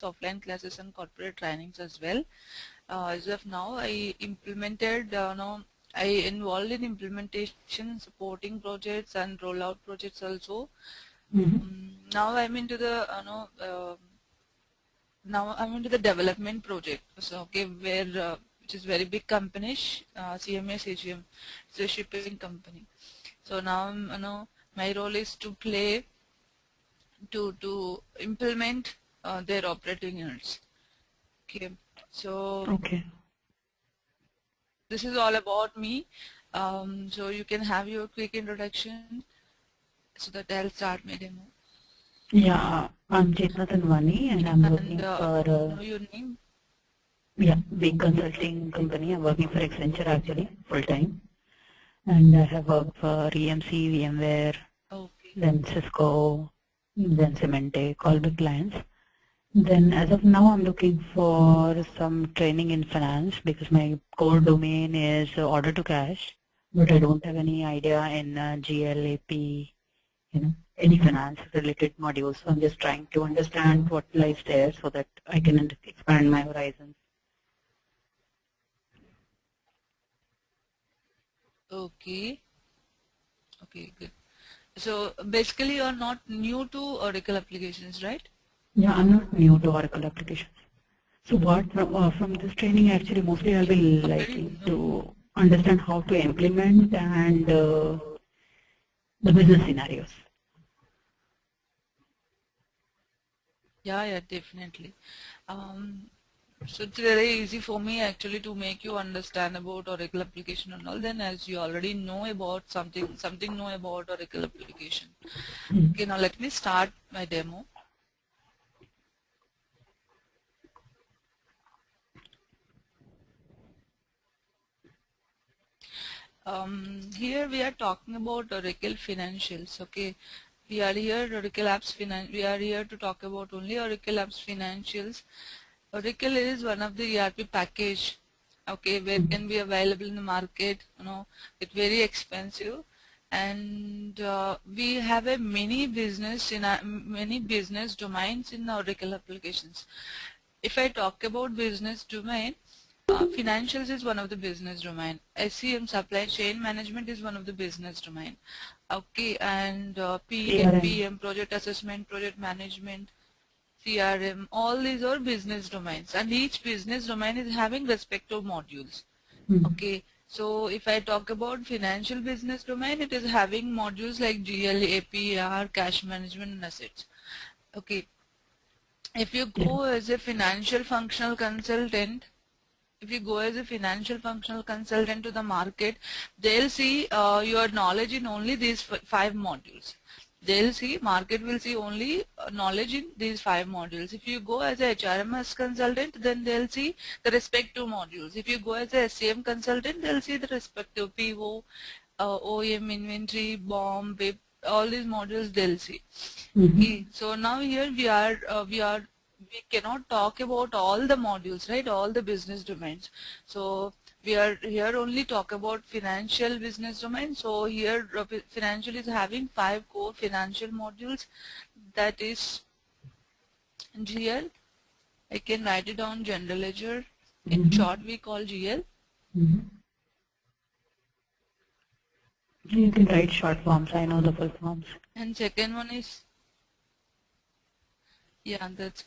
offline classes and corporate trainings as well. As of now, I implemented, I involved in implementation, supporting projects and rollout projects also. Now I'm into the, now I'm into the development project. So okay, where which is very big company, CMA CGM, it's a shipping company. So now my role is to play to implement their operating units. Okay, so Okay. this is all about me. So you can have your quick introduction so that I'll start my demo. Yeah, I'm Chetnathan Vani and I'm And working for know your name. big consulting company. I'm working for Accenture actually, full time. And I have worked for EMC, VMware, Okay. then Cisco, then Symantec, all big clients. Then as of now, I'm looking for some training in finance because my core domain is order to cash, but I don't have any idea in GL, AP, any finance related modules. So I'm just trying to understand what lies there so that I can expand my horizons. Okay. Okay, good. So basically you're not new to Oracle applications, right? Yeah, I'm not new to Oracle applications. So what from this training actually mostly I'll be liking to understand how to implement and the business scenarios. Yeah, definitely. So it's very easy for me actually to make you understand about Oracle application and all. Then as you already know about something know about Oracle application. Okay, now let me start my demo. Here we are talking about Oracle Financials. Okay, we are here Oracle Apps We are here to talk about only Oracle Apps Financials. Oracle is one of the ERP package. Okay, where can be available in the market. It's very expensive, and we have a many business domains in Oracle applications. If I talk about business domain, financials is one of the business domain. SCM, supply chain management, is one of the business domain. Okay, and PM, project assessment, project management, CRM, all these are business domains, and each business domain is having respective modules. Okay, so if I talk about financial business domain, it is having modules like GL, APR, cash management, and assets. Okay, if you go as a financial functional consultant, to the market, they'll see your knowledge in only these 5 modules. Market will see only knowledge in these 5 modules. If you go as a HRMS consultant, then they'll see the respective modules. If you go as a SCM consultant, they'll see the respective PO, OEM, inventory, BOM, BIP, all these modules they'll see. Okay, so now here we cannot talk about all the modules, right? All the business domains. So we are here only talk about financial business domain. So here financial is having 5 core financial modules. That is GL. I can write it down, general ledger. In short, we call GL. You can write short forms. I know the full forms. And second one is, yeah, that's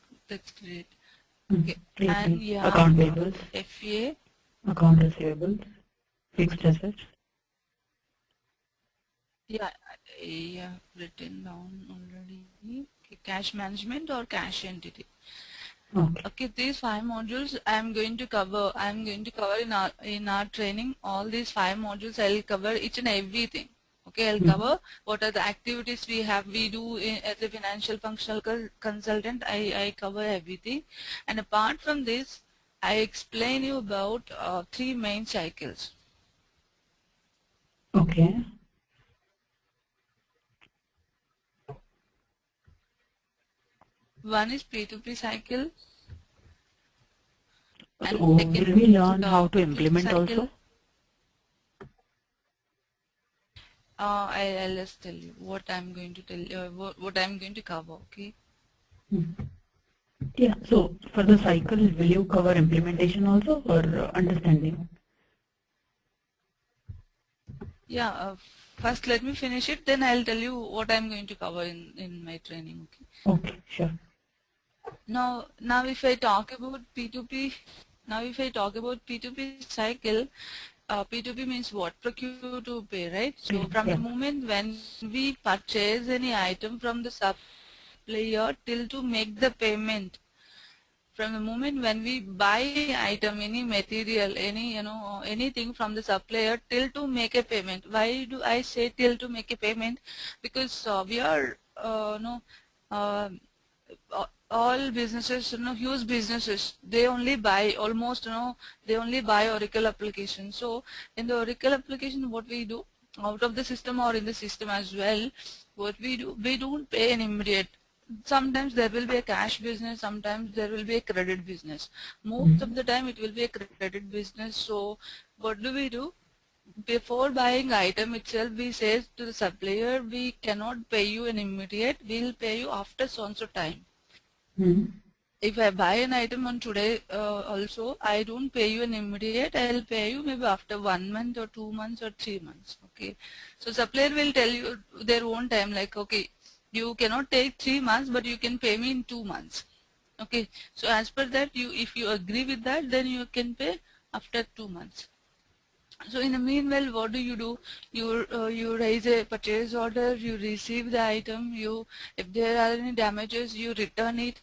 great. Okay, and yeah, account payables, FA, account receivables, fixed assets. yeah, yeah, written down already. Okay, cash management or cash entity. Okay, these 5 modules I'm going to cover. I'm going to cover in our training. All these 5 modules I'll cover each and everything. Okay, I'll cover what are the activities we do as a financial functional consultant. I cover everything, and apart from this, I explain you about 3 main cycles. Okay. One is P2P cycle. And so will we learn how to implement cycle. also? I'll just tell you what I'm going to tell you, what I'm going to cover. Okay. Yeah, so for the cycle, will you cover implementation also or understanding? Yeah, first let me finish it, then I'll tell you what I'm going to cover in my training. Okay. Okay, sure. Now if I talk about P2P, now if I talk about P2P cycle, P2P means what? Procure to pay, right? So from Yeah. the moment when we purchase any item from the supplier till to make the payment, from the moment when we buy item, any material, any anything from the supplier till to make a payment. Why do I say till to make a payment? Because we are uh, all businesses, huge businesses, they only buy almost, they only buy Oracle application. So in the Oracle application, what we do out of the system or in the system as well, what we do, we don't pay an immediate. Sometimes there will be a cash business, sometimes there will be a credit business. Most of the time it will be a credit business. So what do? Before buying item itself, we say to the supplier, we cannot pay you in immediate, we'll pay you after so and so time. If I buy an item on today also, I don't pay you in immediate, I'll pay you maybe after 1 month or 2 months or 3 months. Okay, so supplier will tell you their own time, like, okay, you cannot take 3 months, but you can pay me in 2 months. Okay, so as per that, if you agree with that, then you can pay after 2 months. So in the meanwhile, what do? You raise a purchase order, you receive the item, if there are any damages, you return it.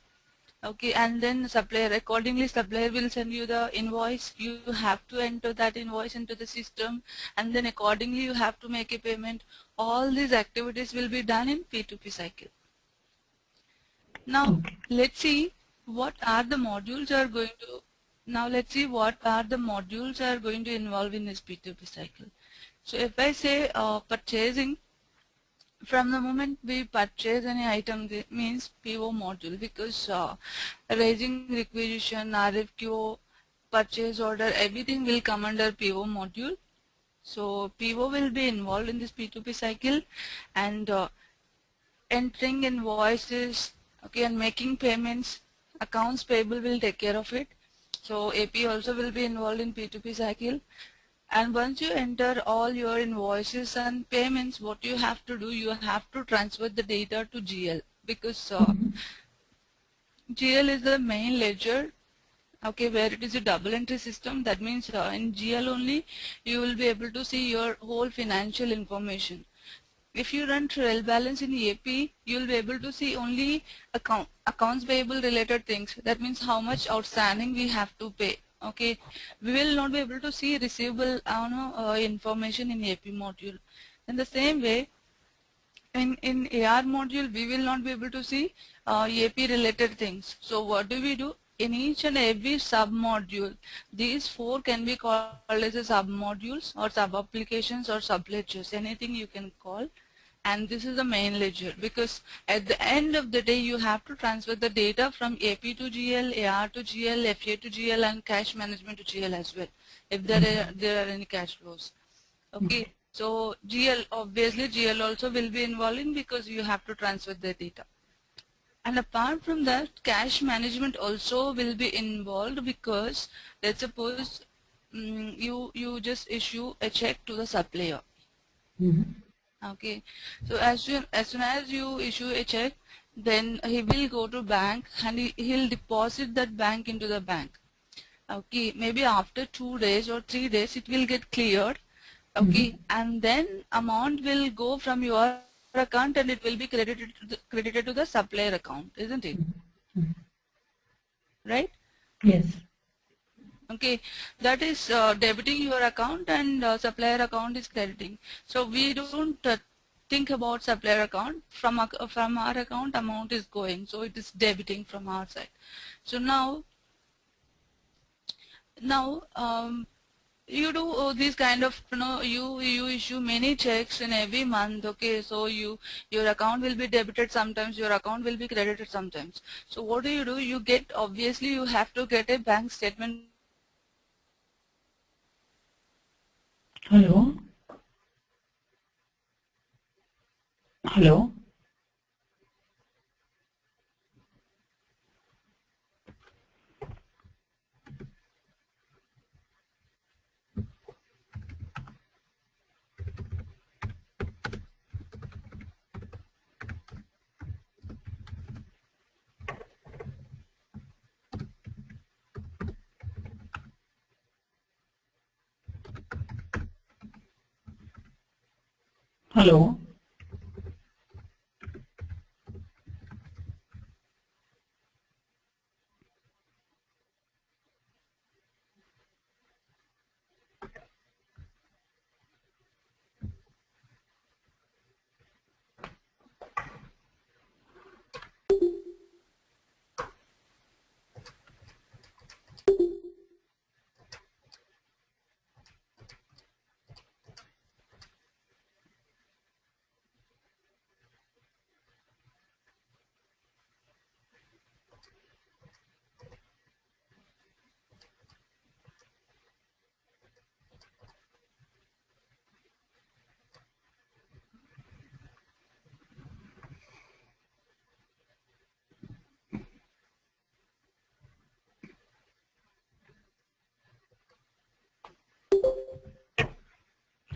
Okay, and then supplier will send you the invoice. You have to enter that invoice into the system, and then accordingly you have to make a payment. All these activities will be done in P2P cycle. Now let's see what are the modules are going to. Now let's see what are the modules are going to involve in this P2P cycle. So if I say purchasing, from the moment we purchase any item, it means PO module, because raising requisition, RFQ, purchase order, everything will come under PO module. So PO will be involved in this P2P cycle, and entering invoices, okay, and making payments. Accounts payable will take care of it. So AP also will be involved in P2P cycle. And once you enter all your invoices and payments, what you have to do, you have to transfer the data to GL, because GL is the main ledger, okay, where it is a double entry system. That means in GL only you will be able to see your whole financial information. If you run trail balance in AP, you will be able to see only accounts payable related things. That means how much outstanding we have to pay. Okay, we will not be able to see receivable information in AP module. In the same way, in AR module, we will not be able to see AP related things. So what do? In each and every sub module, these four can be called as a sub modules or sub applications or sub ledgers, anything you can call. And this is the main ledger, because at the end of the day you have to transfer the data from AP to GL, AR to GL, FA to GL, and cash management to GL as well, if there are any cash flows. Okay, so GL, obviously GL also will be involving, because you have to transfer the data. And apart from that, cash management also will be involved, because let's suppose you just issue a check to the supplier. Okay, so as soon as you issue a check, then he will go to bank and he'll deposit that bank into the bank. Okay, maybe after 2 days or 3 days it will get cleared. Okay, and then amount will go from your account and it will be credited to the supplier account, isn't it? Right? Yes. Okay, that is debiting your account, and supplier account is crediting. So we don't think about supplier account. From our account amount is going, so it is debiting from our side. So now you do this kind of, you issue many checks in every month. Okay, so your account will be debited sometimes, your account will be credited sometimes. So what do? You get, obviously you have to get a bank statement. Hello? Hello? Hello.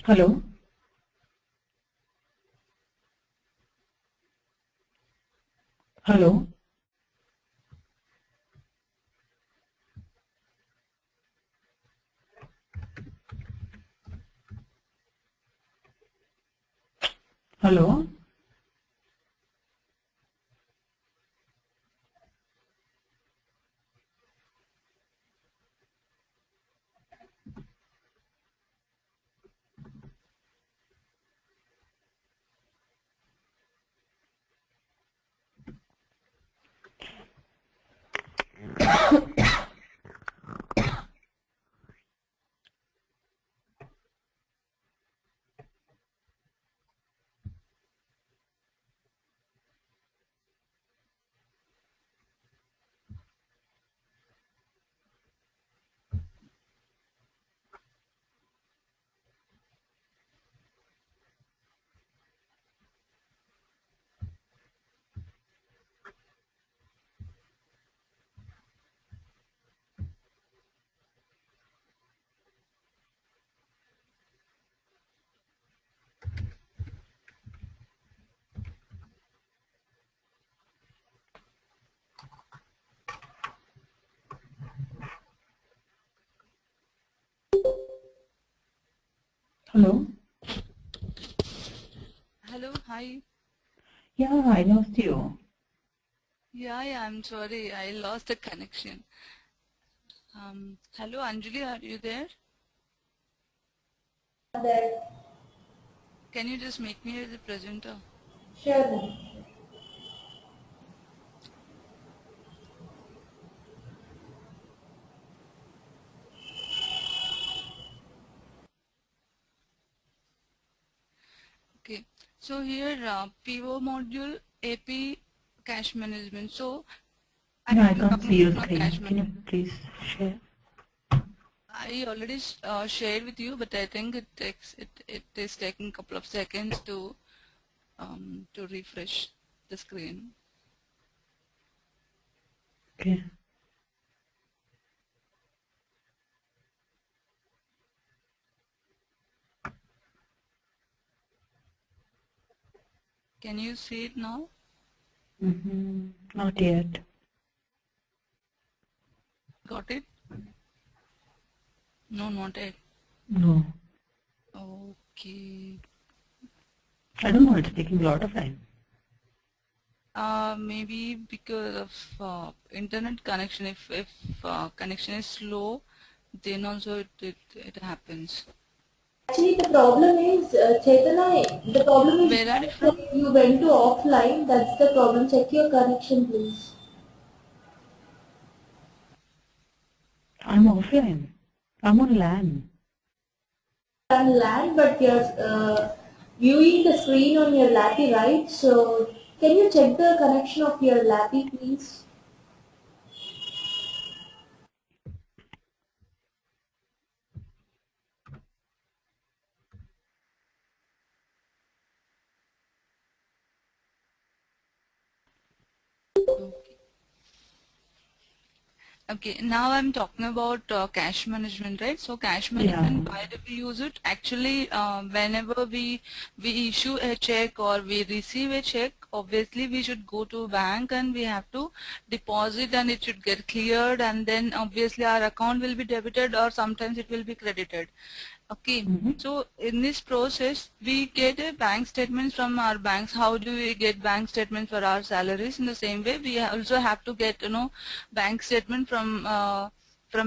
Hello. Hello. Hello. Hello. Hello, hi. Yeah, I lost you. Yeah, I'm sorry, I lost the connection. Hello, Anjali, are you there? There. Can you just make me as a presenter? Sure, ma'am. Okay, so here PO module AP cash management. So I'm Yeah, I can't talking see your about cash screen. Can you management. please share? I already shared with you, but I think it is taking a couple of seconds to refresh the screen. Okay. Can you see it now? Not yet. Got it? No, not yet. No. Okay. I don't know. It's taking a lot of time. Maybe because of internet connection. If connection is slow, then also it happens. Actually, the problem is, Chaitanya, the problem is Where are you that from? you went to offline. That's the problem. Check your connection, please. I'm offline. I'm on LAN. On LAN, but you're viewing the screen on your Lappy, right? So, can you check the connection of your Lappy, please? Okay. Okay, now I'm talking about cash management, right? So cash Yeah. management, why do we use it? Actually, whenever we issue a check or we receive a check, obviously we should go to bank and we have to deposit and it should get cleared, and then obviously our account will be debited or sometimes it will be credited. Okay, Mm-hmm. so in this process, we get a bank statements from our banks. How do we get bank statements for our salaries? In the same way, we also have to get, bank statement from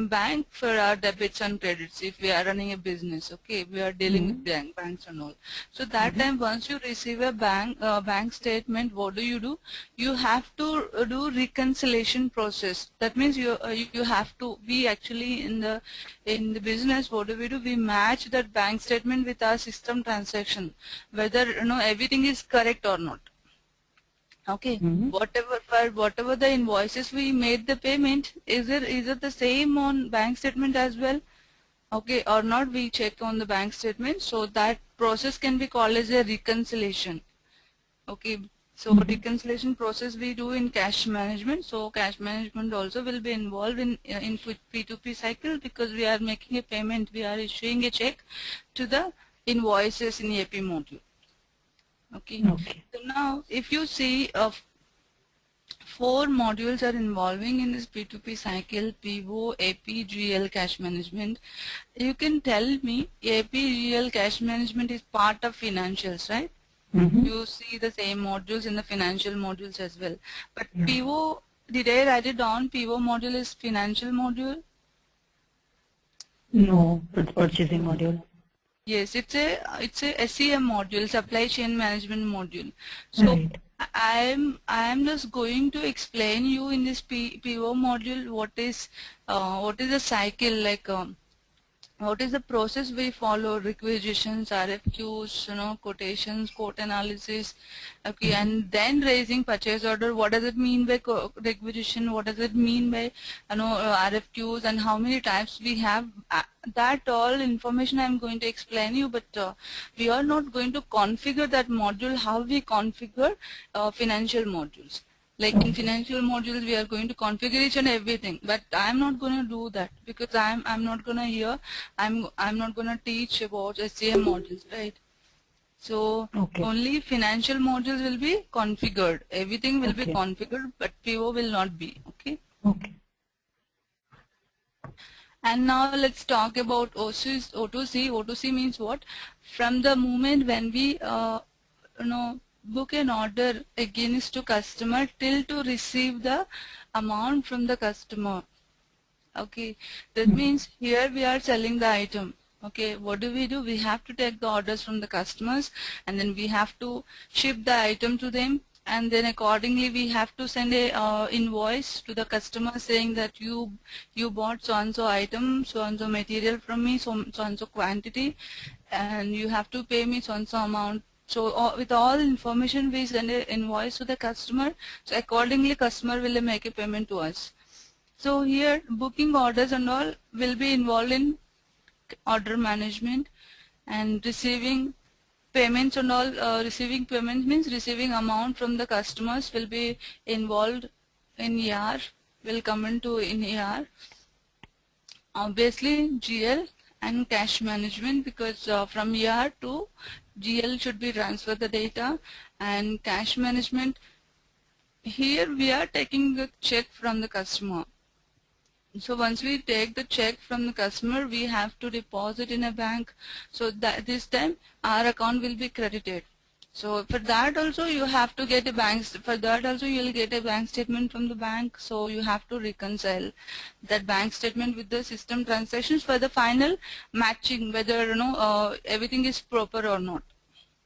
bank for our debits and credits if we are running a business. Okay, we are dealing with banks and all. So that time, once you receive a bank statement, what do? You have to do reconciliation process. That means you have to be actually in the business. What do? We match that bank statement with our system transaction, whether everything is correct or not. Okay, Mm-hmm. whatever the invoices we made the payment, is it the same on bank statement as well? Okay, or not, we check on the bank statement. So that process can be called as a reconciliation. Okay, so reconciliation process we do in cash management. So cash management also will be involved in P2P cycle, because we are making a payment, we are issuing a check to the invoices in AP module. Okay, Okay. so now if you see 4 modules are involving in this P2P cycle: PO, AP, GL, cash management. You can tell me AP, GL, cash management is part of financials, right? Mm-hmm. You see the same modules in the financial modules as well. But Yeah. PO, did I write it down? PO module is financial module. No, it's purchasing module. Yes, it's a SCM module, supply chain management module. So Right. I am just going to explain you in this PO module what is the cycle like. What is the process we follow? Requisitions, RFQs, quotations, quote analysis, okay, and then raising purchase order. What does it mean by requisition? What does it mean by RFQs, and how many types we have? That all information I'm going to explain you, but we are not going to configure that module. How we configure financial modules? Like in financial modules, we are going to configure each and everything, but I'm not going to do that, because I'm not going to hear. I'm not going to teach about SCM modules, right? So Okay. only financial modules will be configured. Everything will be Okay. configured, but PO will not be. Okay. Okay. And now let's talk about O2C. O2C means what? From the moment when we book an order against to customer till to receive the amount from the customer. Okay, that means here we are selling the item. Okay, what do? We have to take the orders from the customers, and then we have to ship the item to them, and then accordingly we have to send a invoice to the customer saying that you bought so and so item, so and so material from me, so and so quantity, and you have to pay me so and so amount. So with all information we send an invoice to the customer. So accordingly customer will make a payment to us. So here booking orders and all will be involved in order management, and receiving payments and all. Receiving payments means receiving amount from the customers will be involved in ER, will come into in ER. Obviously GL and cash management, because from ER to GL should be transfer the data, and cash management, here we are taking the check from the customer. So once we take the check from the customer, we have to deposit in a bank. So that this time our account will be credited. So for that also you have to get a bank. For that also you will get a bank statement from the bank. So you have to reconcile that bank statement with the system transactions for the final matching, whether everything is proper or not.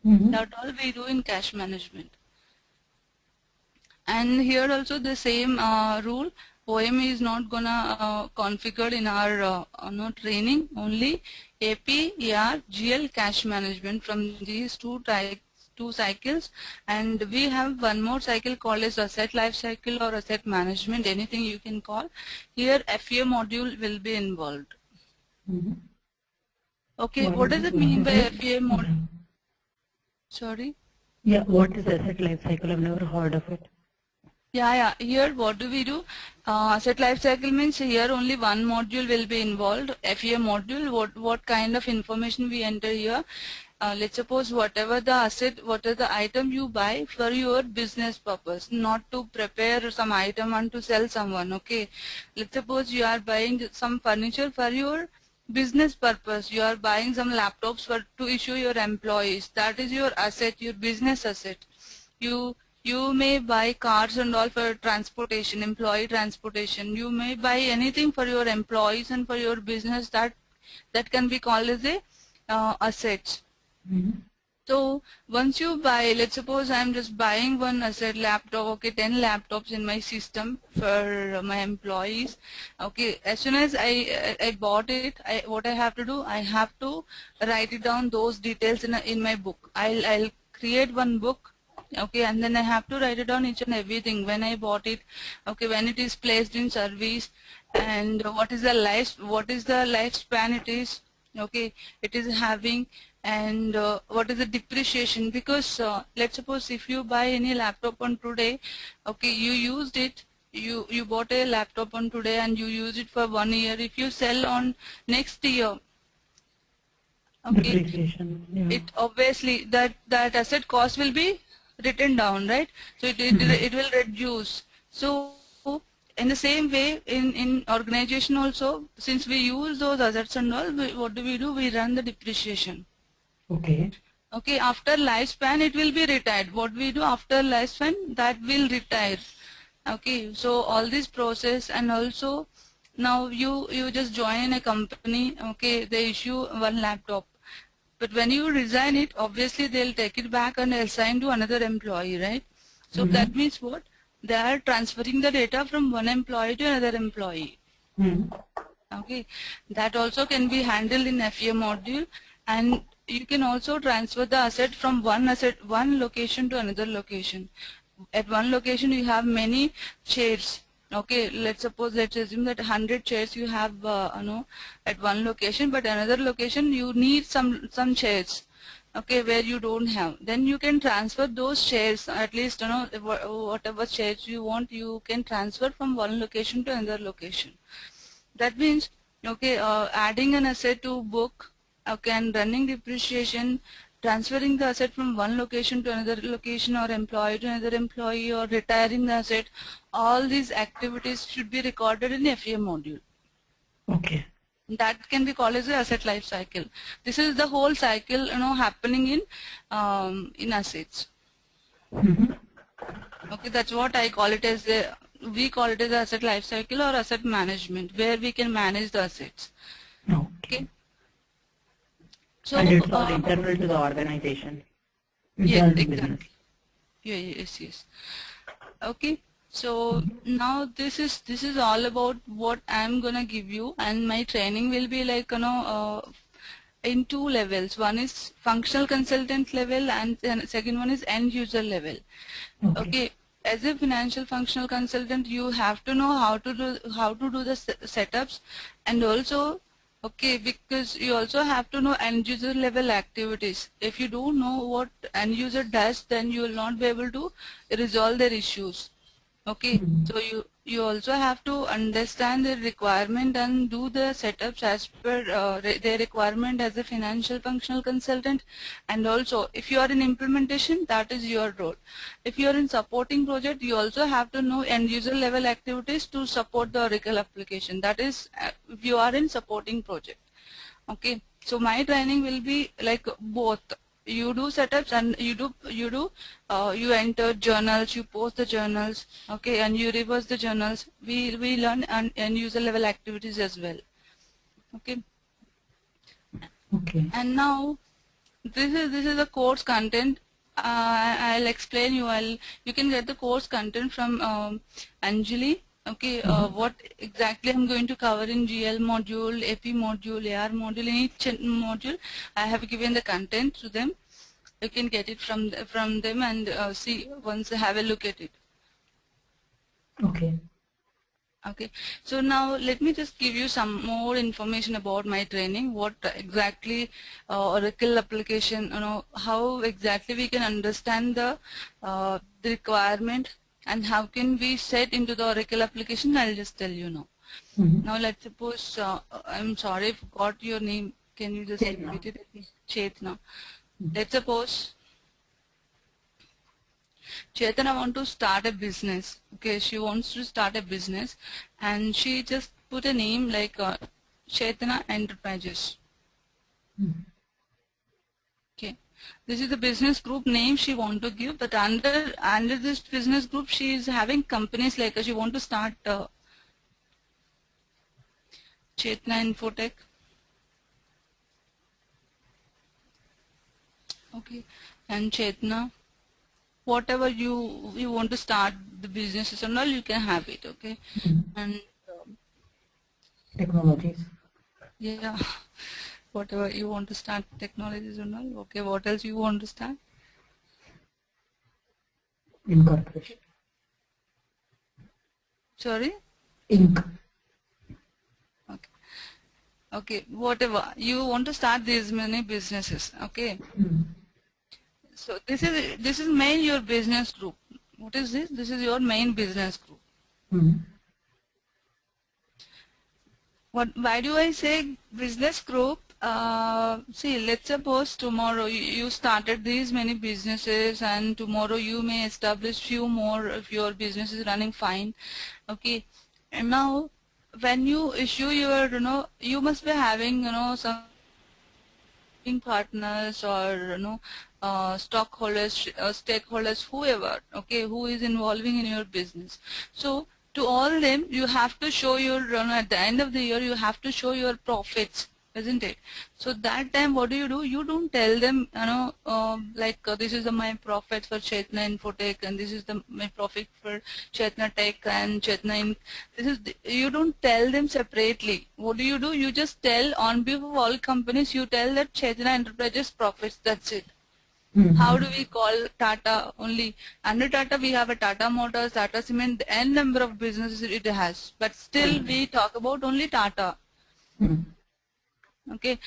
That all we do in cash management. And here also the same rule. OM is not gonna configure in our training. Only AP, ER, GL, cash management from these two cycles, and we have one more cycle called as asset life cycle or asset management, anything you can call. Here FA module will be involved. Okay, what does it mean by FA module? Sorry? Yeah, what is asset life cycle? I've never heard of it. Yeah. Here, what do? Asset life cycle means here only one module will be involved. FEA module. What kind of information we enter here? Let's suppose whatever the asset, whatever the item you buy for your business purpose, not to prepare some item and to sell someone. Okay. Let's suppose you are buying some furniture for your business purpose. You are buying some laptops for to issue your employees. That is your asset, your business asset. You may buy cars and all for transportation, employee transportation. You may buy anything for your employees and for your business that can be called as a assets. So once you buy, let's suppose I'm just buying one asset laptop, okay, 10 laptops in my system for my employees. Okay, as soon as I bought it, what I have to do, I have to write it down those details in my book. I'll create one book. Okay, and then I have to write it down each and everything, when I bought it, okay, when it is placed in service, and what is the lifespan it is, okay, it is having, and what is the depreciation. Because let's suppose if you buy any laptop on today, okay, you used it, you bought a laptop on today and you use it for 1 year. If you sell on next year, okay, Depreciation. Yeah. it obviously that asset cost will be written down, right? So it will reduce. So in the same way, in organization also, since we use those assets and all, what do? We run the depreciation. Okay. Okay, after lifespan it will be retired. What we do after lifespan, that will retire. Okay, so all this process, and also now you just join a company, okay, they issue one laptop. But when you resign it, obviously they'll take it back and assign to another employee, right? So that means what? They are transferring the data from one employee to another employee. Okay, that also can be handled in FEA module, and you can also transfer the asset from one location to another location. At one location you have many chairs. Okay, let's assume that 100 chairs you have at one location, but another location you need some chairs, okay, where you don't have. Then you can transfer those chairs, at least whatever chairs you want, you can transfer from one location to another location. That means, okay, adding an asset to book, okay, and running depreciation, transferring the asset from one location to another location, or employee to another employee, or retiring the asset, all these activities should be recorded in FEA module. Okay. That can be called as the asset life cycle. This is the whole cycle, happening in assets. Okay, that's what I call it as we call it as asset life cycle or asset management, where we can manage the assets. Okay. So and it's all internal to the organization. Yeah, Internal exactly. business. Yeah, yes. Okay. So now this is all about what I'm gonna give you, and my training will be like in two levels. One is functional consultant level, and second one is end user level. Okay. As a financial functional consultant, you have to know how to do the setups, and also, okay, because you also have to know end user level activities. If you don't know what end user does, then you will not be able to resolve their issues. Okay, so you also have to understand the requirement and do the setups as per their requirement as a financial functional consultant. And also, if you are in implementation, that is your role. If you are in supporting project, you also have to know end user level activities to support the Oracle application. That is, if you are in supporting project. Okay, so my training will be like both. You do setups and you enter journals, you post the journals, okay, and you reverse the journals. We learn and user level activities as well. Okay. Okay. And now this is the course content. I'll explain you. You can get the course content from Anjali. Okay, what exactly I'm going to cover in GL module, AP module, AR module. In each module, I have given the content to them. You can get it from them and see once have a look at it. Okay. Okay, so now let me just give you some more information about my training. What exactly Oracle application, how exactly we can understand the requirement, and how can we set into the Oracle application. I'll just tell you now. Now let's suppose, I'm sorry, I forgot your name. Can you just repeat it? Chetna. Let's suppose Chetana want to start a business. Okay, she wants to start a business, and she just put a name like Chetna Enterprises. Mm-hmm. Okay, this is the business group name she want to give, but under this business group she is having companies like she want to start Chetna Infotech. Okay, and Chetna, whatever you want to start the businesses and all, you can have it. Okay, and Technologies. yeah, whatever you want to start technologies and all. Okay, what else you want to start? Incorporation. Sorry. Inc. Okay. Okay, whatever you want to start these many businesses. Okay. So this is main your business group. What is this? This is your main business group. Why do I say business group? See, let's suppose tomorrow you started these many businesses, and tomorrow you may establish few more if your business is running fine. Okay, and now when you issue your, you must be having, some partners or stockholders, stakeholders, whoever, okay, who is involving in your business. So to all them you have to show your, at the end of the year you have to show your profits, isn't it? So that time what do? You don't tell them, this is my profit for Chetna Infotech, and this is my profit for Chetna Tech and Chetna you don't tell them separately. What do? You just tell on behalf of all companies, you tell that Chetna Enterprises profits, that's it. How do we call Tata only? Under Tata we have a Tata Motors, Tata Cement, n number of businesses it has, but still we talk about only Tata. Okay,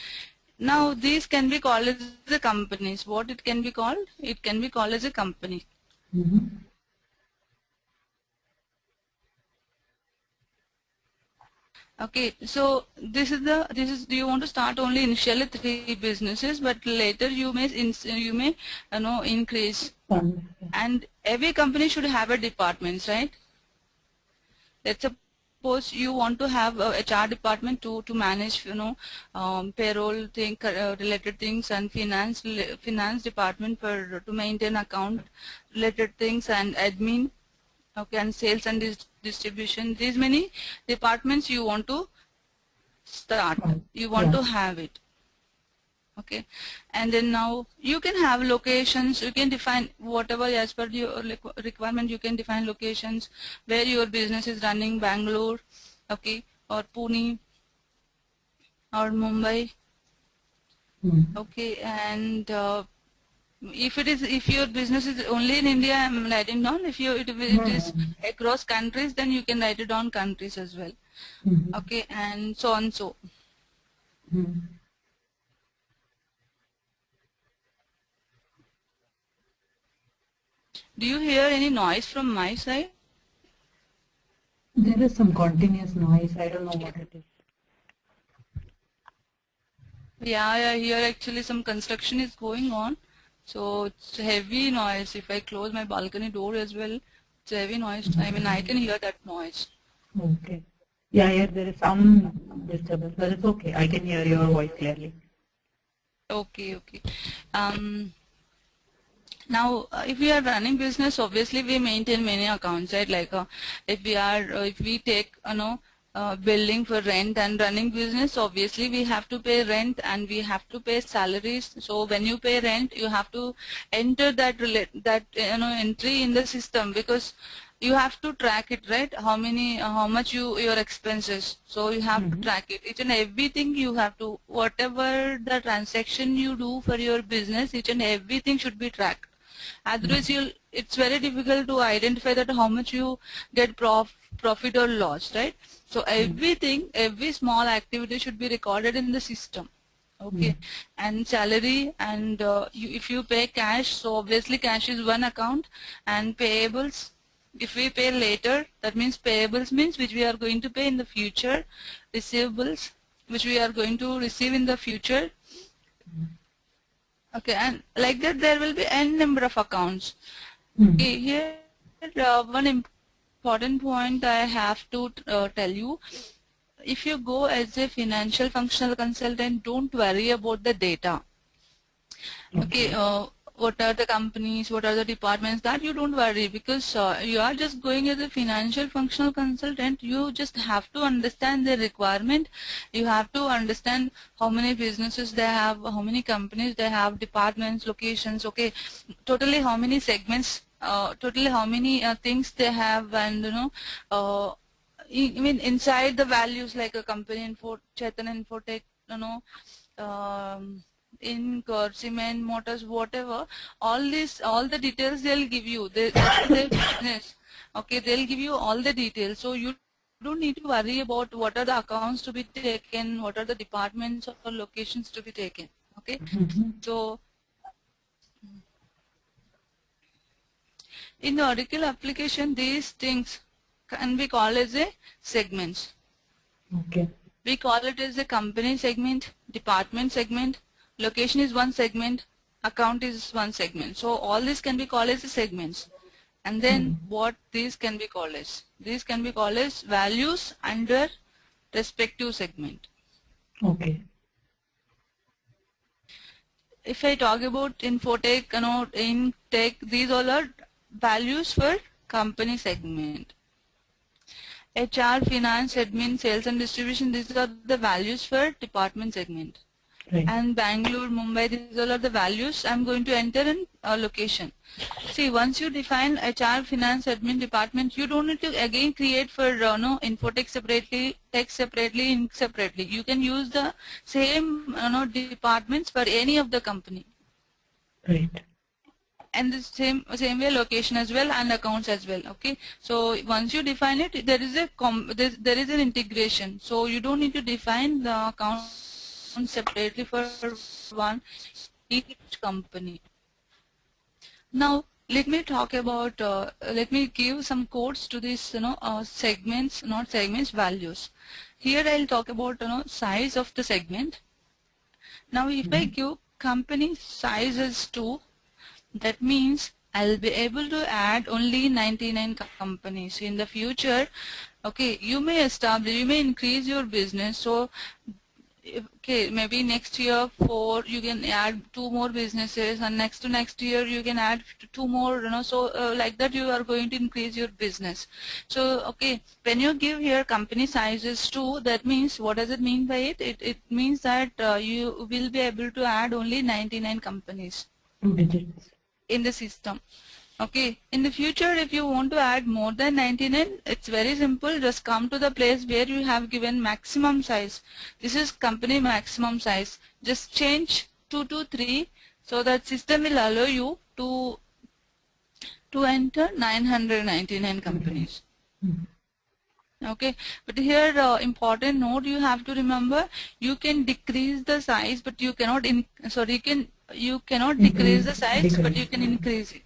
now these can be called as the companies. What it can be called? It can be called as a company. Okay, so this is do you want to start only initially 3 businesses, but later you may increase, and every company should have a departments, right? Let's suppose you want to have a HR department to manage, payroll thing, related things, and finance department to maintain account related things, and admin, okay, and sales and distribution. These many departments you want to start, you want to have it. Okay, and then now you can have locations, you can define whatever as per your requirement. You can define locations where your business is running, Bangalore, okay, or Pune or Mumbai. Okay, and if your business is only in India, I'm writing down. If it is across countries, then you can write it down countries as well. Okay, and so on. So do you hear any noise from my side? There is some continuous noise. I don't know what it is. Yeah, here actually some construction is going on. So it's heavy noise. If I close my balcony door as well, it's heavy noise. I mean, I can hear that noise. Okay. Yeah, here there is some disturbance, but it's okay. I can hear your voice clearly. Okay, okay. Now, if we are running business, obviously we maintain many accounts, right? Like if we take, building for rent and running business, obviously we have to pay rent and we have to pay salaries. So when you pay rent, you have to enter that entry in the system, because you have to track it, right? How much your expenses. So you have to track it. Each and everything you have to, whatever the transaction you do for your business, each and everything should be tracked. Otherwise, it's very difficult to identify that how much you get profit or loss, right? So everything, every small activity should be recorded in the system. Okay, and salary, and if you pay cash, so obviously cash is one account, and payables, if we pay later, that means payables means which we are going to pay in the future, receivables which we are going to receive in the future. Okay, and like that there will be n number of accounts. Okay, here one important point I have to tell you. if you go as a financial functional consultant, don't worry about the data. Okay, what are the companies, what are the departments, that you don't worry, because you are just going as a financial functional consultant. You just have to understand the requirement. You have to understand how many businesses they have, how many companies they have, departments, locations, okay, totally how many segments, totally how many things they have, and I mean inside the values, like a company info, Chetan Infotech, in Cement Motors, whatever, all the details they'll give you. That's their business. Okay, they'll give you all the details. So you don't need to worry about what are the accounts to be taken, what are the departments or locations to be taken. Okay, so in the Oracle application, these things can be called as a segments. Okay. We call it as a company segment, department segment, location is one segment, account is one segment. So all this can be called as the segments. And then what these can be called as? These can be called as values under respective segment. Okay. If I talk about Infotech, in tech, these all are values for company segment. HR, finance, admin, sales and distribution, these are the values for department segment. Right. And Bangalore, Mumbai, these all are the values I'm going to enter in location. See, once you define HR, finance, admin department, you don't need to again create for Infotech separately, tech separately, Inc separately. You can use the same departments for any of the company. Right. And the same way location as well and accounts as well. Okay, so once you define it, there is an integration. So you don't need to define the account separately for one each company. Now let me talk about let me give some codes to these segments, not segments, values. Here I'll talk about size of the segment. Now if I give company size as 2, that means I'll be able to add only 99 companies. In the future, okay, you may increase your business. So, okay, maybe next year 4, you can add 2 more businesses, and next to next year you can add 2 more, so like that you are going to increase your business. So, okay, when you give here company sizes 2, that means, what does it mean by it? It means that you will be able to add only 99 companies. 2 digits. In the system. Okay, in the future, if you want to add more than 99, it's very simple. Just come to the place where you have given maximum size. This is company maximum size. Just change 2 to 3, so that system will allow you to enter 999 companies. Okay, but here important note you have to remember: you can decrease the size, but you cannot you cannot decrease the size, but you can increase it.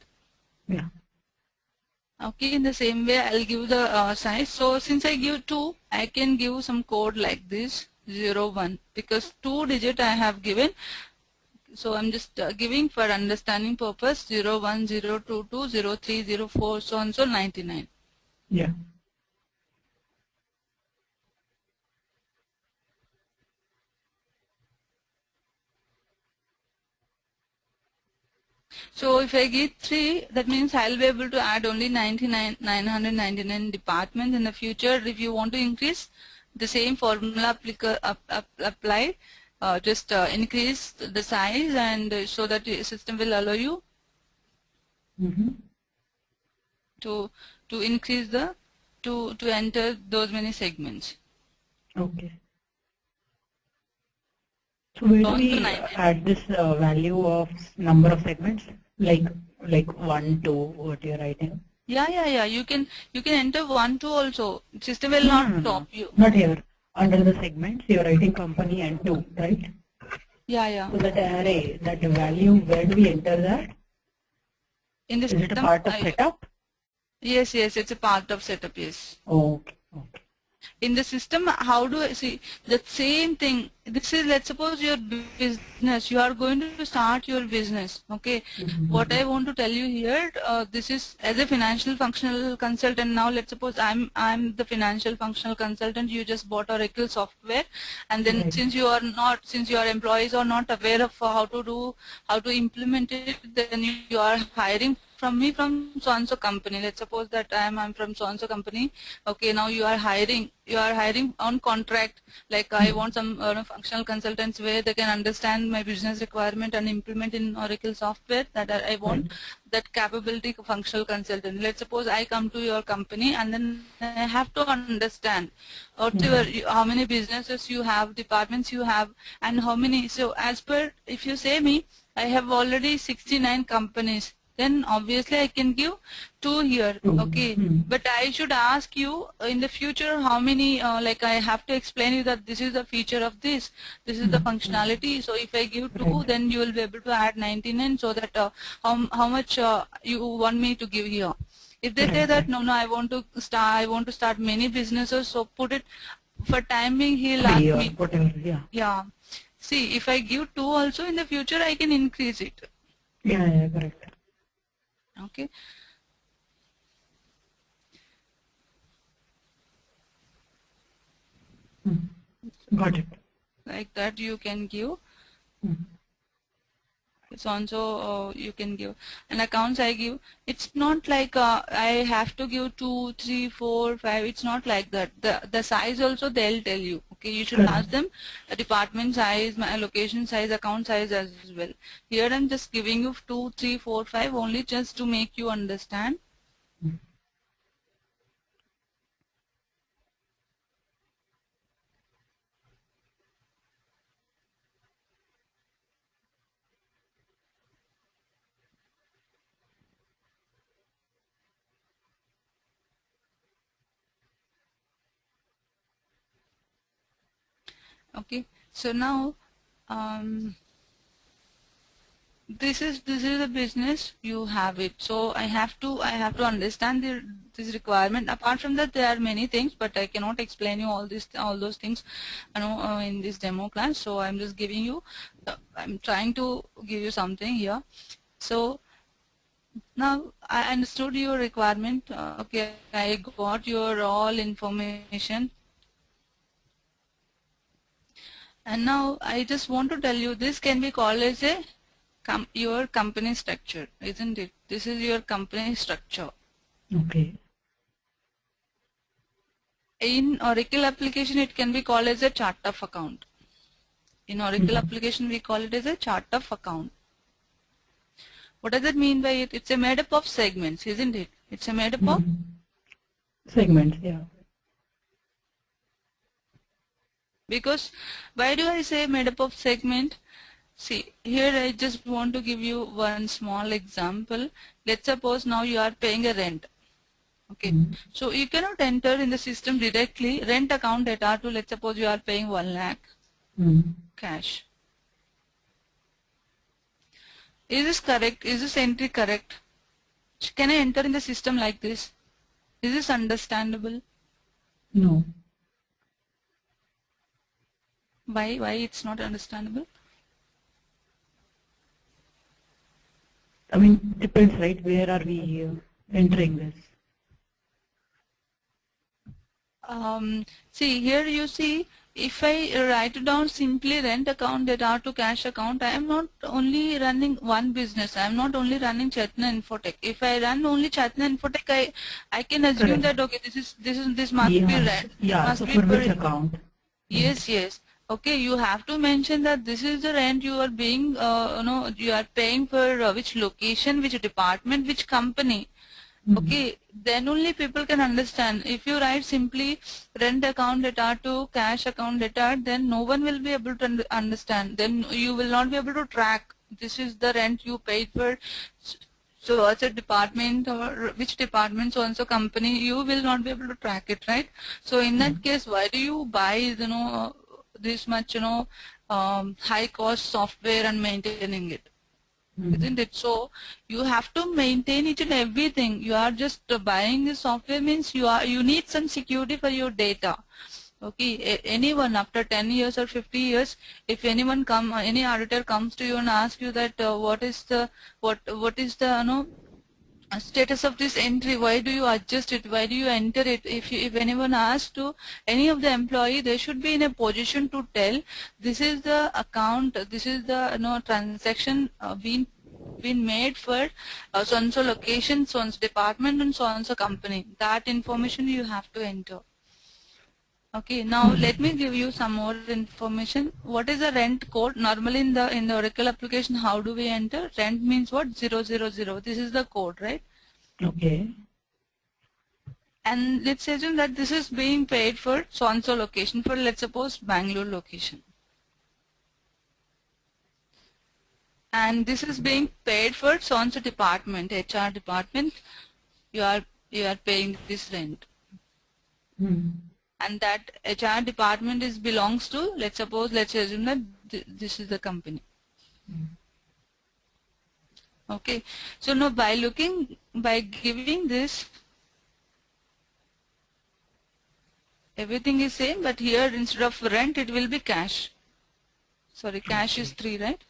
Yeah. Okay, in the same way I'll give the size. So since I give 2, I can give some code like this 01, because 2 digit I have given. So I'm just giving for understanding purpose 01, 022, 03, 04, so on, so 99. Yeah. So if I give 3, that means I'll be able to add only 999 departments in the future. If you want to increase, the same formula apply. Just increase the size, and so that the system will allow you to increase the to enter those many segments. Okay. So where do we add this value of number of segments? Like 1, 2, what you're writing? Yeah. You can enter 1, 2 also. System will not stop you. Not here. Under the segments, you're writing company and 2, right? Yeah. So that array, that value, where do we enter that? In the Is it a part of setup? Yes, it's a part of setup, yes. Okay. In the system, how do I see the same thing? This is, let's suppose your business, you are going to start your business. Okay, what I want to tell you here, this is as a financial functional consultant. Now let's suppose I'm the financial functional consultant. You just bought Oracle software, and then Right. since your employees are not aware of how to implement it, then you are hiring from me from so-and-so company. Let's suppose that I'm from so-and-so company. Okay, now you are hiring on contract. Like I want some functional consultants where they can understand my business requirement and implement in Oracle software. That I want Right. that capability functional consultant. Let's suppose I come to your company and then I have to understand whatever how many businesses you have, departments you have, and how many. So as per, if you say me, I have already 69 companies, then obviously I can give 2 here. Okay, but I should ask you in the future how many, like I have to explain you that this is the feature of this is the functionality. So if I give 2, Right. then you will be able to add 99, so that how much you want me to give here. If they say Right, that right. no, I want to start many businesses, so put it for timing. He'll 3 ask or me. whatever, yeah. Yeah, see, if I give 2 also, in the future I can increase it. Yeah, correct. Okay. Got it. Like that you can give. So and so you can give. And accounts I give, it's not like I have to give 2, 3, 4, 5. It's not like that. The size also they'll tell you. Okay, you should ask Correct. them department size, my allocation size, account size as well. Here I'm just giving you 2, 3, 4, 5 only just to make you understand. Okay, so now this is the business, you have it. So I have to understand this requirement. Apart from that, there are many things, but I cannot explain you all those things, in this demo class. So I'm just giving you, I'm trying to give you something here. So now I understood your requirement. Okay, I got your all information, and now I just want to tell you, this can be called as a your company structure, isn't it? This is your company structure. Okay. In Oracle application, it can be called as a chart of account. In Oracle application, we call it as a chart of account. What does it mean by it? It's a made up of segments, isn't it? It's a made up of Segments, yeah. because why do I say made up of segment? See, here I just want to give you one small example. Let's suppose now you are paying a rent. Okay, so you cannot enter in the system directly rent account data to, let's suppose you are paying 1 lakh cash. Is this correct? Is this entry correct? Can I enter in the system like this? Is this understandable? No. Why it's not understandable? I mean, depends, right? Where are we entering this? See, here you see, if I write down simply rent account data to cash account, I am not only running one business. I am not only running Chetna Infotech. If I run only Chetna Infotech, I can assume that okay, this must be rent. Yeah, Must so be for for which account? yes, yes. Okay, you have to mention that this is the rent you are being, you are paying for which location, which department, which company. Okay, then only people can understand. If you write simply rent account data to cash account data, then no one will be able to understand. Then you will not be able to track. This is the rent you paid for. So as a department or which department, so and so company, you will not be able to track it, right? So in that case, why do you buy, this much, high cost software and maintaining it? isn't it? So you have to maintain each and everything. You are just buying the software means you need some security for your data. Okay, anyone after 10 years or 50 years, if any auditor comes to you and asks you that what is the status of this entry, why do you adjust it, why do you enter it, if anyone asks to any of the employee, they should be in a position to tell this is the account, this is the transaction been made for so and so location, so and so department, and so and so company. That information you have to enter. Okay, now let me give you some more information. What is the rent code? Normally in the Oracle application, how do we enter? Rent means what? 000. This is the code, right? Okay. And let's assume that this is being paid for so and so location, for let's suppose Bangalore location. And this is being paid for so and so department, HR department. You are paying this rent. And that HR department belongs to, let's assume that this is the company. Okay, so now by giving this, everything is same, but here instead of rent it will be cash. Sorry, cash is 3, right?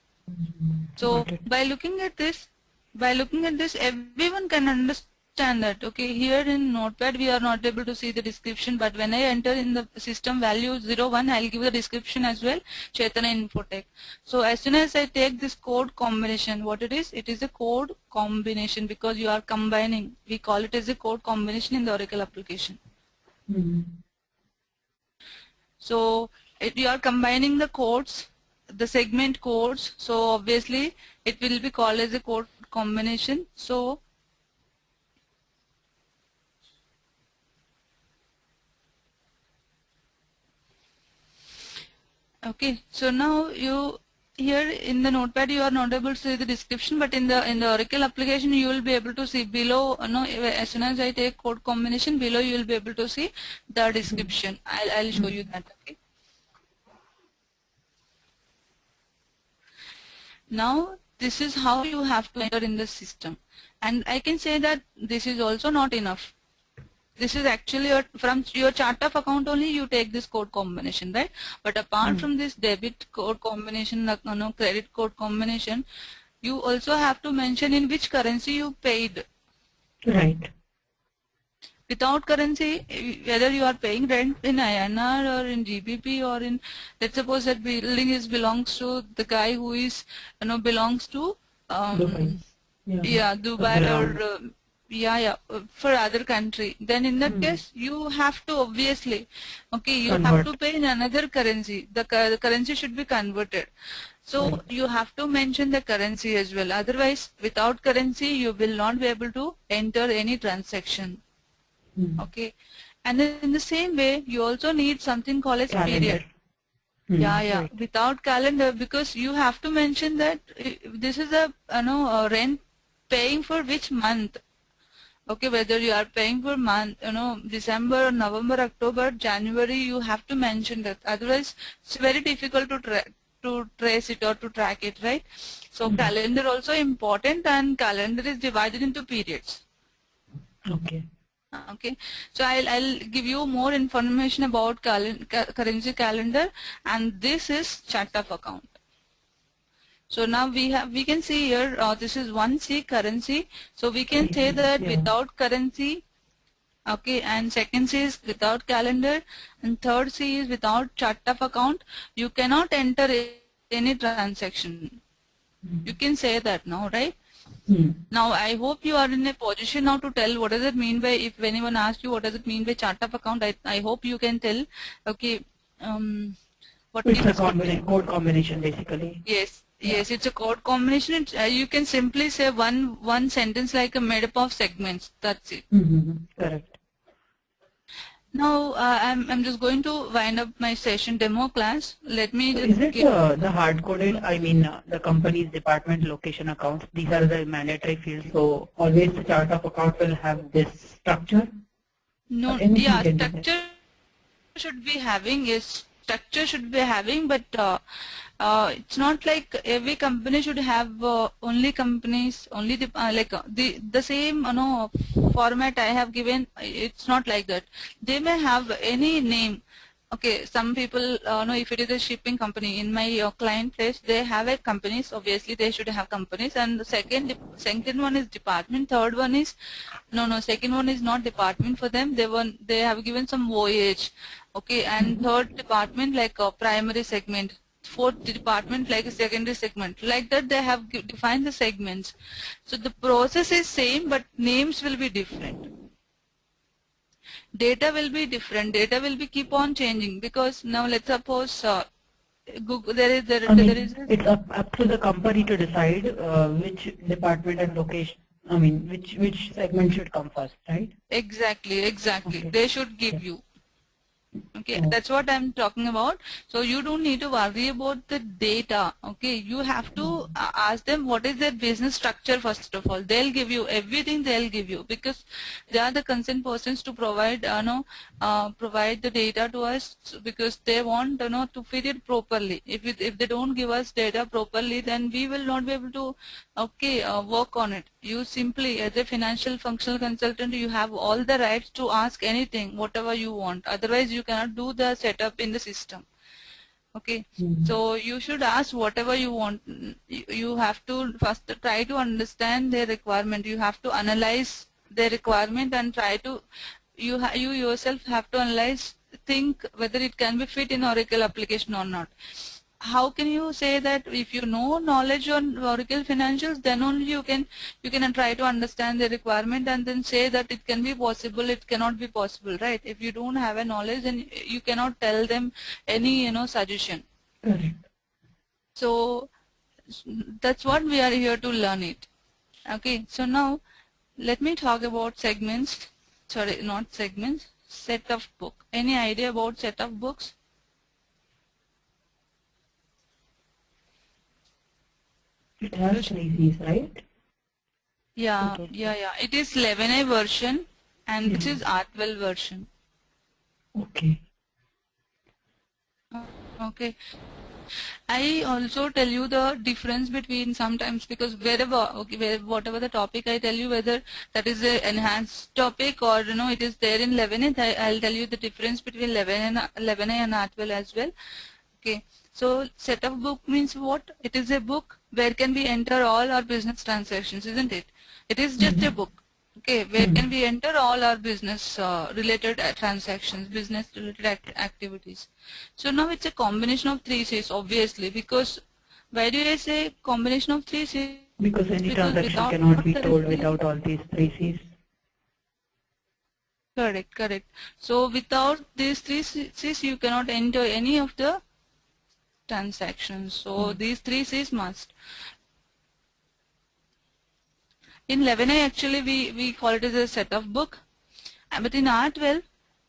So by looking at this, everyone can understand that. Okay, here in Notepad we are not able to see the description, but when I enter in the system value 01, I'll give the description as well, Chaitanya Infotech. So as soon as I take this code combination, what it is a code combination, because you are combining, we call it as a code combination in the Oracle application. So you are combining the codes, the segment codes, so obviously it will be called as a code combination. So okay, so now here in the Notepad you are not able to see the description, but in the Oracle application you will be able to see below. As soon as I take code combination, below you will be able to see the description. I'll show you that. Okay. Now this is how you have to enter in the system, and I can say that this is also not enough. This is actually from your chart of account only you take this code combination, right? But apart from this debit code combination, credit code combination, you also have to mention in which currency you paid. Right. Without currency, whether you are paying rent in INR or in GBP or in, let's suppose that building belongs to the guy who is, belongs to Dubai. Dubai or for other country. Then in that case, you have to obviously, you have to pay in another currency. The currency should be converted. So you have to mention the currency as well. Otherwise, without currency, you will not be able to enter any transaction. Okay, and then in the same way, you also need something called as period. Right. Without calendar, because you have to mention that this is a rent paying for which month. Okay, whether you are paying for month, December, November, October, January, you have to mention that. Otherwise, it's very difficult to trace it or to track it, right? So calendar also important, and calendar is divided into periods. Okay. Okay, so I'll give you more information about currency calendar, and this is chart of account. So now we can see here this is 1C currency. So we can say that without currency, okay, and second C is without calendar, and third C is without chart of account. You cannot enter any transaction. You can say that now, right? Now I hope you are in a position now to tell what does it mean by, if anyone asks you what does it mean by chart of account, I hope you can tell. Okay, what it's a code combination basically. Yes, it's a code combination. You can simply say one sentence like made up of segments. That's it. Correct. Now I'm just going to wind up my session demo class. Let me So just is it the hard-coded, I mean the company's department location accounts, these are the mandatory fields, so always the chart of account will have this structure? no, anything can be structure should be having is structure should be having, but it's not like every company should have only companies, only the same format I have given. It's not like that. They may have any name. Okay, some people know if it is a shipping company. In my client place, they have a companies. Obviously, they should have companies. And the second one is department. Third one is second one is not department for them. They have given some voyage. Okay, and third department like a primary segment. Fourth department like a secondary segment. Like that, they have defined the segments. So the process is same, but names will be different. Data will be different. Data will be keep on changing, because now let's suppose Google, it's up to the company to decide which department and location. I mean, which segment should come first, right? Exactly. Okay. They should give you. Okay, that's what I'm talking about. So you don't need to worry about the data. Okay, you have to ask them what is their business structure first of all. They'll give you everything. They'll give you, because they are the concerned persons to provide provide the data to us, because they want to feed it properly. If they don't give us data properly, then we will not be able to work on it. You simply, as a financial functional consultant, you have all the rights to ask anything, whatever you want. Otherwise, you cannot do the setup in the system. Okay, so you should ask whatever you want. You have to first try to understand their requirement. You have to analyze their requirement and try to, you yourself have to analyze, think whether it can be fit in Oracle application or not. How can you say that if you know knowledge on Oracle financials, then only you can try to understand the requirement and then say that it can be possible, it cannot be possible, right? If you don't have a knowledge, then you cannot tell them any suggestion. So that's what we are here to learn it. Okay, so now let me talk about segments. Sorry, not segments, set of book. Any idea about set of books? It has 3 C's, right? Yeah, Okay. yeah. It is 11A version, and this is R12 version. Okay. Okay. I also tell you the difference between sometimes, because whatever the topic I tell you, whether that is an enhanced topic or it is there in 11A, I'll tell you the difference between 11A and R12 as well. Okay. So set of book means what? It is a book where can we enter all our business transactions, isn't it? It is just a book. Okay, where can we enter all our business related transactions, business related activities. So now it's a combination of 3 C's, obviously, because why do I say combination of 3 C's? Because any transaction cannot be told without all these 3 C's. Correct. So without these 3 C's, you cannot enter any of the transactions. So these 3 C's must. In 11A, actually, we call it as a set of book, but in R12,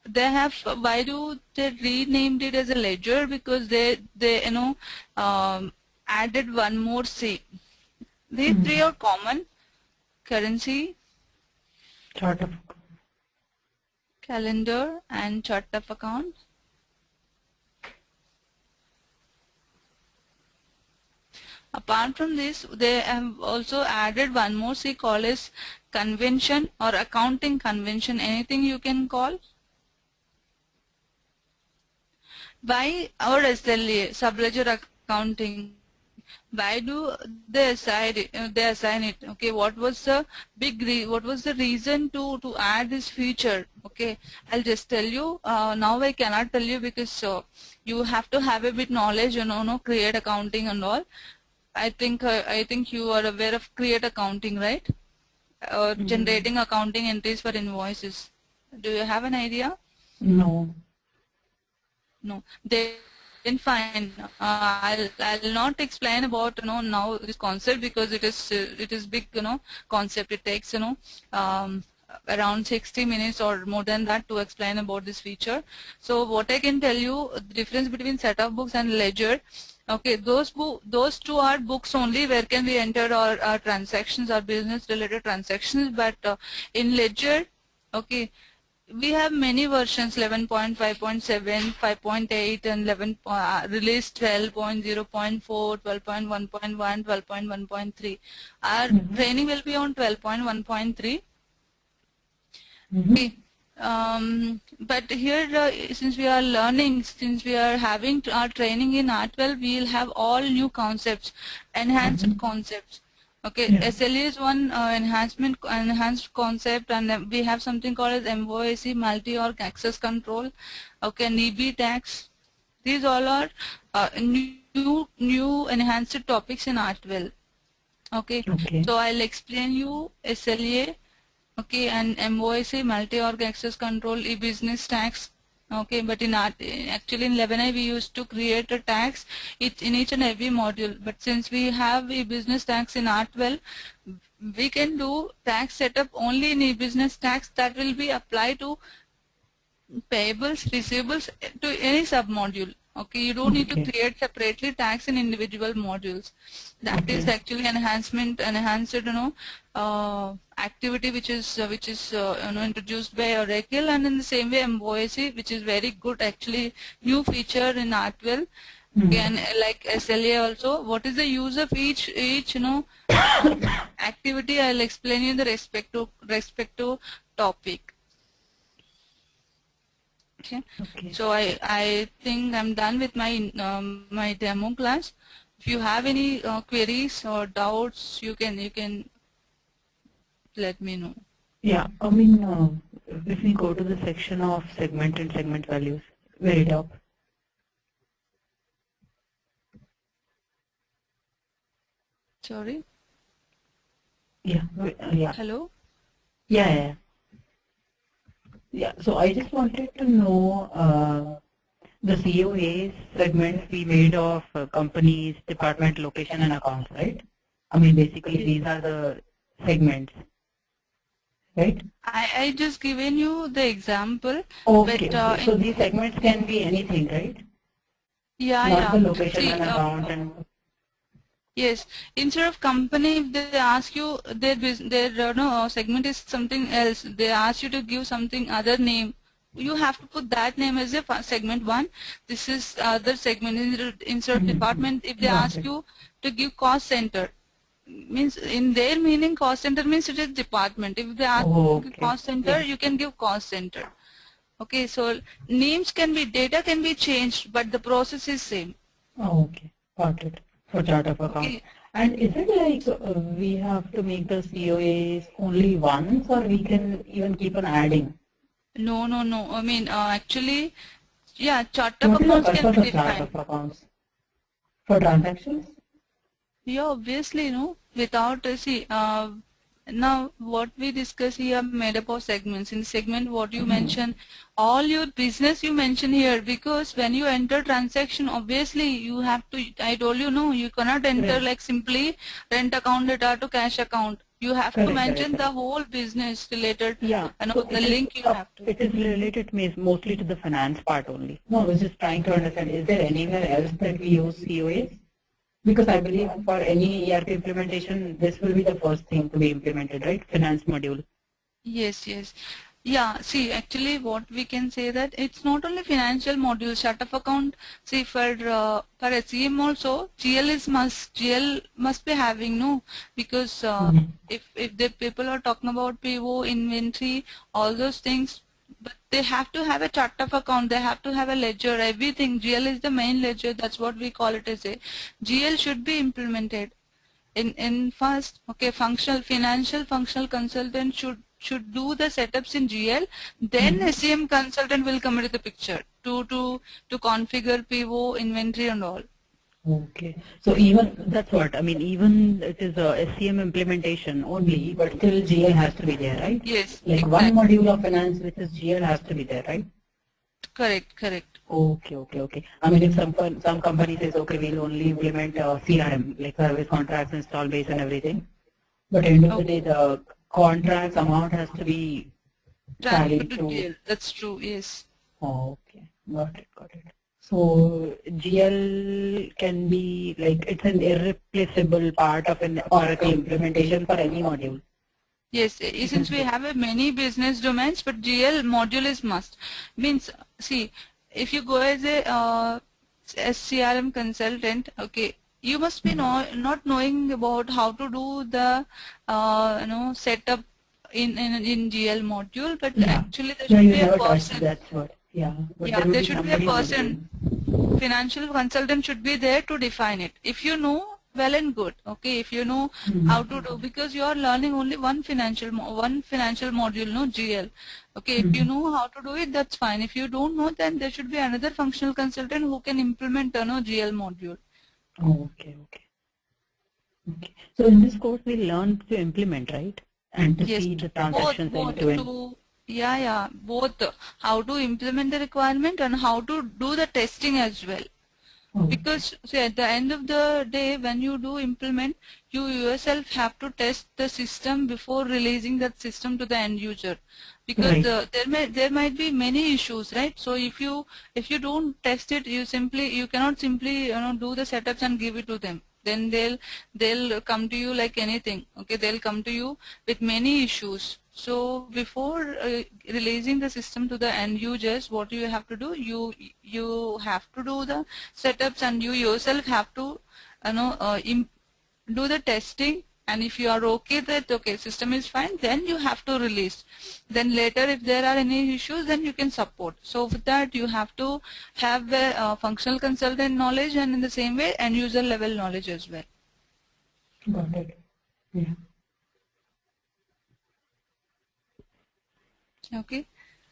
they have, why do they renamed it as a ledger? Because they added one more C. These 3 are common: currency, Chart of calendar, and chart of account. Apart from this, they have also added one more C called as convention or accounting convention, anything you can call. Why our SLA, subledger accounting? Why do they assign it? Okay, what was the reason to add this feature? Okay, I'll just tell you. Now I cannot tell you because you have to have a bit knowledge, create accounting and all. I think you are aware of create accounting, right? Or generating accounting entries for invoices. Do you have an idea? No. Then fine. I'll not explain about now this concept, because it is big concept. It takes around 60 minutes or more than that to explain about this feature. So what I can tell you, the difference between set of books and ledger. Okay, those two are books only where can we enter our transactions, our business related transactions. But in ledger, okay, we have many versions, 11.5.7, 5.8, and 11 release 12.0.4, 12.1.1, 12.1.3. Our training will be on 12.1.3. Okay. But here, since we are learning, since we are having our training in R12, we will have all new concepts, enhanced concepts. Okay, Yeah. SLA is one enhanced concept, and we have something called as MOAC, multi-org access control. Okay, and EB tax. These all are new enhanced topics in R12. Okay, Okay. so I'll explain you SLA. Okay, and MOAC, multi-org access control, e-business tax. Okay, but actually in 11i we used to create a tax in each and every module. But since we have e-business tax in R12, we can do tax setup only in e-business tax that will be applied to payables, receivables, to any submodule. Okay, you don't need to Okay. create separately tax in individual modules. That is Okay. actually enhanced activity which is introduced by Oracle, and in the same way MOAC, which is very good actually new feature in R12. Okay, and like SLA also, what is the use of each activity? I'll explain you the respective topic. Okay. Okay. So I think I'm done with my my demo class. If you have any queries or doubts, you can let me know. Yeah, I mean, if we go to the section of segment and segment values, very top. Sorry. Yeah, yeah, Hello. yeah, yeah. Yeah, so I just wanted to know the COA segments we made of companies, department, location, and accounts, right? I mean, basically these are the segments, right? I just given you the example, Okay, but okay. So these segments can be anything, right? Not the yeah. location See, and account and. yes, instead of company, if they ask you their no segment is something else, they ask you to give something other name. You have to put that name as a segment one. This is other segment. Instead of department, if they Got ask it. you to give cost center, means in their meaning cost center means it is department. If they ask you to give Okay. cost center, Yeah. you can give cost center. Okay, so names can be, data can be changed, but the process is same. Okay. Got it. For chart of accounts. Okay. And is it like we have to make the COAs only once, or we can even keep on adding? No, no, no. I mean, actually, yeah, chart of What is the accounts can purpose be of chart defined. of accounts? For transactions? Yeah, obviously, no. Without, see, now what we discuss here made up of segments. In segment, what you mention, all your business you mention here, because when you enter transaction, obviously you have to. I told you, no, you cannot enter Correct. like simply rent account data to cash account. You have to Correct. mention the Correct. whole business related. Yeah. So The link you have to. it is related mostly to the finance part only. No, I was just trying to understand, is there anywhere else that we use COAs? Because I believe for any ERP implementation, this will be the first thing to be implemented, right? Finance module. Yes, yes. Yeah, see, actually what we can say that it's not only financial module, chart of account, see for SEM also, GL must be having, no, because if the people are talking about PO, inventory, all those things, but they have to have a chart of account, they have to have a ledger, everything. GL is the main ledger, that's what we call it as a GL should be implemented. In first, okay, financial functional consultant should do the setups in GL, then SEM consultant will come into the picture to configure PO, inventory and all. Okay. So even that's what I mean. Even it is a SCM implementation only, but still GL has to be there, right? Yes, Like one exactly. module of finance, which is GL, has to be there, right? Correct, correct. Okay, okay, okay. I mean, if some company says, okay, we'll only implement CRM, like service contracts, install base, and everything, but end of the day, the contracts amount has to be Transfer tallied to to. GL. That's true. Yes. Oh, okay, got it, got it. So GL can be like it's an irreplaceable part of an Oracle implementation for any module. Yes, since we have a many business domains, but GL module is must. Means, see, if you go as a CRM consultant, okay, you must be not knowing about how to do the setup in GL module, but Yeah. actually there Yeah, should you be a never touched. person. That's what. Yeah, but Yeah, there would there be should be a somebody who person. Financial consultant should be there to define it. If you know, well and good. Okay, if you know how to do, because you are learning only one financial module, no GL. Okay, if you know how to do it, that's fine. If you don't know, then there should be another functional consultant who can implement no GL module. Oh, okay, okay. Okay. So in this course, we learn to implement, right? And to Yes, see the both transactions both end to end. to both how to implement the requirement and how to do the testing as well. Oh, Because see, at the end of the day, when you do implement, you yourself have to test the system before releasing that system to the end user, because right. there might be many issues, right? So if you don't test it, you cannot simply do the setups and give it to them. Then they'll come to you like anything. Okay, they'll come to you with many issues. So before releasing the system to the end users, what you have to do, you have to do the setups, and you yourself have to do the testing. And if you are okay that okay system is fine, then you have to release. Then later if there are any issues, then you can support. So with that you have to have a functional consultant knowledge, and in the same way end user level knowledge as well. Got it. Yeah. Okay.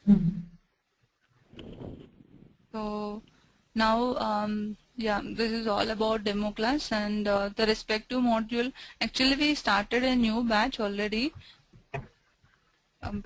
Mhm. So now yeah, this is all about demo class and the respective module. Actually we started a new batch already.